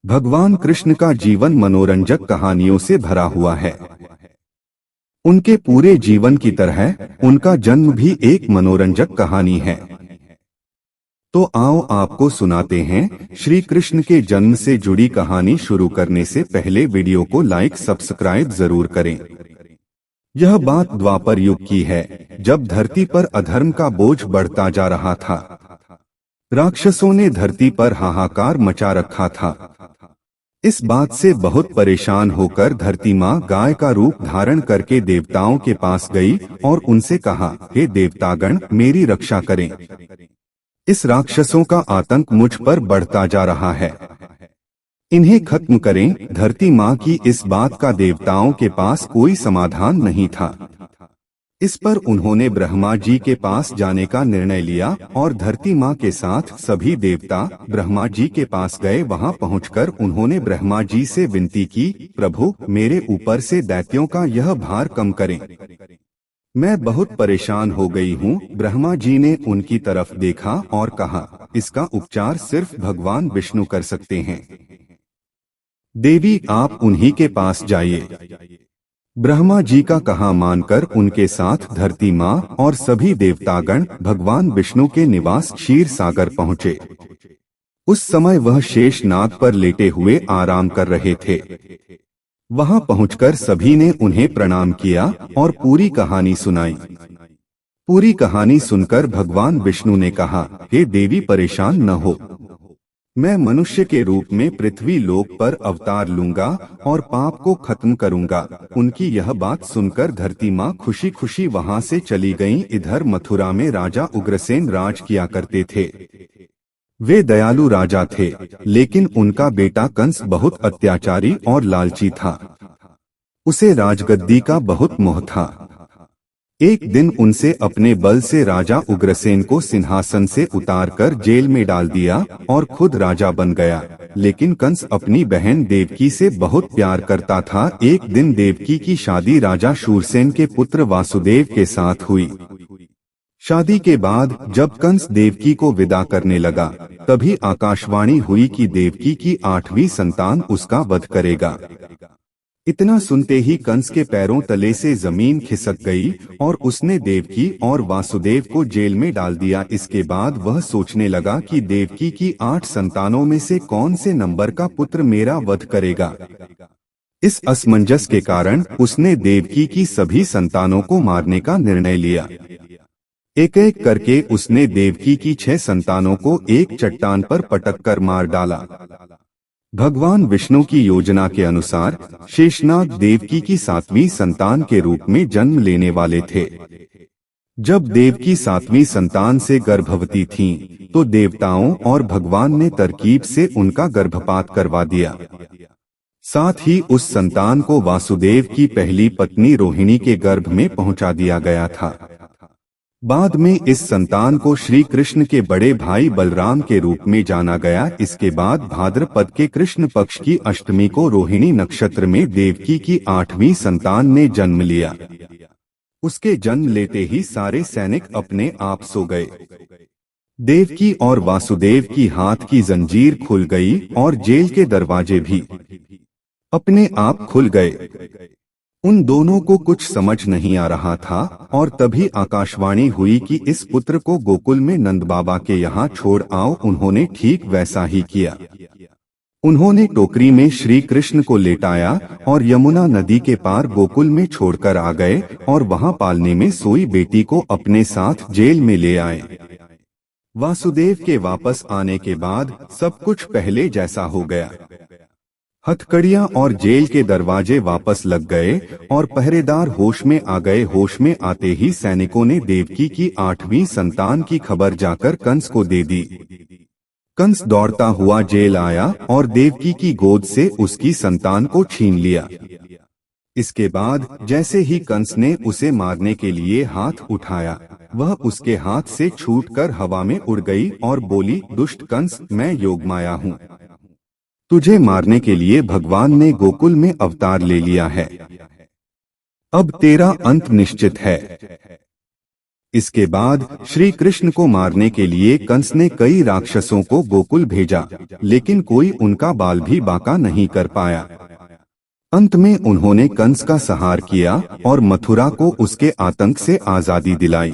भगवान कृष्ण का जीवन मनोरंजक कहानियों से भरा हुआ है। उनके पूरे जीवन की तरह उनका जन्म भी एक मनोरंजक कहानी है। तो आओ आपको सुनाते हैं श्री कृष्ण के जन्म से जुड़ी कहानी। शुरू करने से पहले वीडियो को लाइक सब्सक्राइब जरूर करें। यह बात द्वापर युग की है, जब धरती पर अधर्म का बोझ बढ़ता जा रहा था। राक्षसों ने धरती पर हाहाकार मचा रखा था। इस बात से बहुत परेशान होकर धरती माँ गाय का रूप धारण करके देवताओं के पास गई और उनसे कहा, हे देवतागण, मेरी रक्षा करें। इस राक्षसों का आतंक मुझ पर बढ़ता जा रहा है, इन्हें खत्म करें। धरती माँ की इस बात का देवताओं के पास कोई समाधान नहीं था। इस पर उन्होंने ब्रह्मा जी के पास जाने का निर्णय लिया और धरती माँ के साथ सभी देवता ब्रह्मा जी के पास गए। वहां पहुंचकर उन्होंने ब्रह्मा जी से विनती की, प्रभु, मेरे ऊपर से दैत्यों का यह भार कम करें, मैं बहुत परेशान हो गई हूँ। ब्रह्मा जी ने उनकी तरफ देखा और कहा, इसका उपचार सिर्फ भगवान विष्णु कर सकते हैं। देवी, आप उन्हीं के पास जाइए। ब्रह्मा जी का कहा मानकर उनके साथ धरती माँ और सभी देवतागण भगवान विष्णु के निवास क्षीर सागर पहुँचे। उस समय वह शेष नाग पर लेटे हुए आराम कर रहे थे। वहां पहुंचकर सभी ने उन्हें प्रणाम किया और पूरी कहानी सुनाई। पूरी कहानी सुनकर भगवान विष्णु ने कहा, हे देवी, परेशान न हो, मैं मनुष्य के रूप में पृथ्वी लोक पर अवतार लूंगा और पाप को खत्म करूंगा। उनकी यह बात सुनकर धरती माँ खुशी खुशी वहां से चली गईं। इधर मथुरा में राजा उग्रसेन राज किया करते थे। वे दयालु राजा थे, लेकिन उनका बेटा कंस बहुत अत्याचारी और लालची था। उसे राजगद्दी का बहुत मोह था। एक दिन उनसे अपने बल से राजा उग्रसेन को सिंहासन से उतारकर जेल में डाल दिया और खुद राजा बन गया। लेकिन कंस अपनी बहन देवकी से बहुत प्यार करता था। एक दिन देवकी की शादी राजा शूरसेन के पुत्र वासुदेव के साथ हुई। शादी के बाद जब कंस देवकी को विदा करने लगा, तभी आकाशवाणी हुई कि देवकी की 8वीं संतान उसका वध करेगा। इतना सुनते ही कंस के पैरों तले से जमीन खिसक गई और उसने देवकी और वासुदेव को जेल में डाल दिया। इसके बाद वह सोचने लगा कि देवकी की 8 संतानों में से कौन से नंबर का पुत्र मेरा वध करेगा। इस असमंजस के कारण उसने देवकी की सभी संतानों को मारने का निर्णय लिया। एक एक करके उसने देवकी की 6 संतानों को एक चट्टान पर पटक कर मार डाला। भगवान विष्णु की योजना के अनुसार शेषनाग देवकी की 7वीं संतान के रूप में जन्म लेने वाले थे। जब देवकी 7वीं संतान से गर्भवती थीं, तो देवताओं और भगवान ने तरकीब से उनका गर्भपात करवा दिया। साथ ही उस संतान को वासुदेव की पहली पत्नी रोहिणी के गर्भ में पहुंचा दिया गया था। बाद में इस संतान को श्री कृष्ण के बड़े भाई बलराम के रूप में जाना गया। इसके बाद भाद्रपद के कृष्ण पक्ष की अष्टमी को रोहिणी नक्षत्र में देवकी की 8वीं संतान ने जन्म लिया। उसके जन्म लेते ही सारे सैनिक अपने आप सो गए। देवकी और वासुदेव की हाथ की जंजीर खुल गई और जेल के दरवाजे भी अपने आप खुल गए। उन दोनों को कुछ समझ नहीं आ रहा था और तभी आकाशवाणी हुई कि इस पुत्र को गोकुल में नंद बाबा के यहाँ छोड़ आओ। उन्होंने ठीक वैसा ही किया। उन्होंने टोकरी में श्री कृष्ण को लेटाया और यमुना नदी के पार गोकुल में छोड़कर आ गए और वहाँ पालने में सोई बेटी को अपने साथ जेल में ले आए। वासुदेव के वापस आने के बाद सब कुछ पहले जैसा हो गया। हथकड़ियां और जेल के दरवाजे वापस लग गए और पहरेदार होश में आ गए। होश में आते ही सैनिकों ने देवकी की 8वीं संतान की खबर जाकर कंस को दे दी। कंस दौड़ता हुआ जेल आया और देवकी की गोद से उसकी संतान को छीन लिया। इसके बाद जैसे ही कंस ने उसे मारने के लिए हाथ उठाया, वह उसके हाथ से छूटकर हवा में उड़ गई और बोली, दुष्ट कंस, मैं योगमाया हूँ। तुझे मारने के लिए भगवान ने गोकुल में अवतार ले लिया है। अब तेरा अंत निश्चित है। इसके बाद श्री कृष्ण को मारने के लिए कंस ने कई राक्षसों को गोकुल भेजा, लेकिन कोई उनका बाल भी बांका नहीं कर पाया। अंत में उन्होंने कंस का संहार किया और मथुरा को उसके आतंक से आजादी दिलाई।